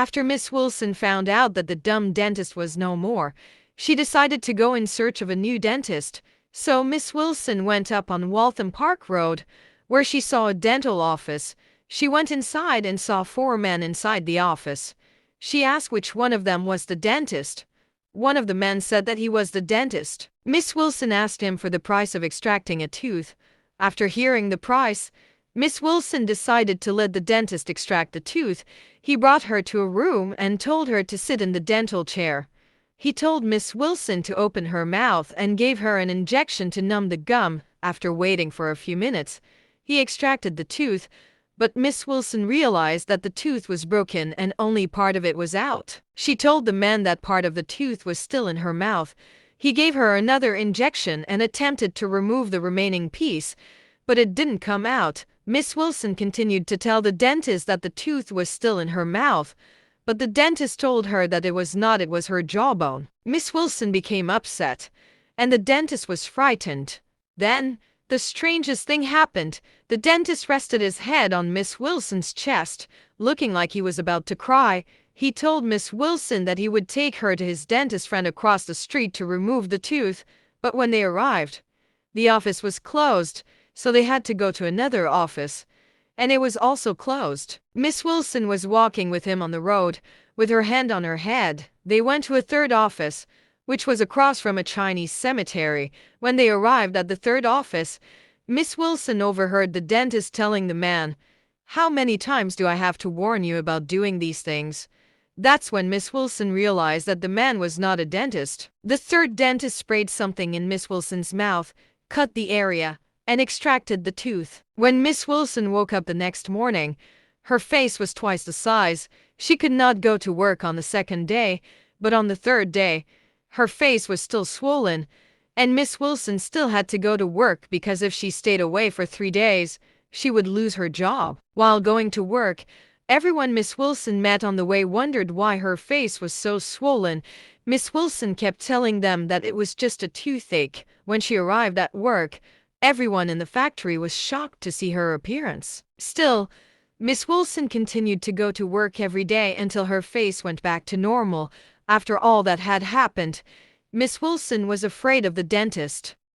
After Miss Wilson found out that the dumb dentist was no more, she decided to go in search of a new dentist. So Miss Wilson went up on Waltham Park Road, where she saw a dental office. She went inside and saw four men inside the office. She asked which one of them was the dentist. One of the men said that he was the dentist. Miss Wilson asked him for the price of extracting a tooth. After hearing the price, Miss Wilson decided to let the dentist extract the tooth. He brought her to a room and told her to sit in the dental chair. He told Miss Wilson to open her mouth and gave her an injection to numb the gum. After waiting for a few minutes, he extracted the tooth, but Miss Wilson realized that the tooth was broken and only part of it was out. She told the man that part of the tooth was still in her mouth. He gave her another injection and attempted to remove the remaining piece, but it didn't come out. Miss Wilson continued to tell the dentist that the tooth was still in her mouth, but the dentist told her that it was not, it was her jawbone. Miss Wilson became upset, and the dentist was frightened. Then, the strangest thing happened. The dentist rested his head on Miss Wilson's chest, looking like he was about to cry. He told Miss Wilson that he would take her to his dentist friend across the street to remove the tooth, but when they arrived, the office was closed, so they had to go to another office, and it was also closed. Miss Wilson was walking with him on the road, with her hand on her head. They went to a third office, which was across from a Chinese cemetery. When they arrived at the third office, Miss Wilson overheard the dentist telling the man, "How many times do I have to warn you about doing these things?" That's when Miss Wilson realized that the man was not a dentist. The third dentist sprayed something in Miss Wilson's mouth, cut the area, and extracted the tooth. When Miss Wilson woke up the next morning, her face was twice the size. She could not go to work on the second day, but on the third day, her face was still swollen, and Miss Wilson still had to go to work because if she stayed away for 3 days, she would lose her job. While going to work, everyone Miss Wilson met on the way wondered why her face was so swollen. Miss Wilson kept telling them that it was just a toothache. When she arrived at work, everyone in the factory was shocked to see her appearance. Still, Miss Wilson continued to go to work every day until her face went back to normal. After all that had happened, Miss Wilson was afraid of the dentist.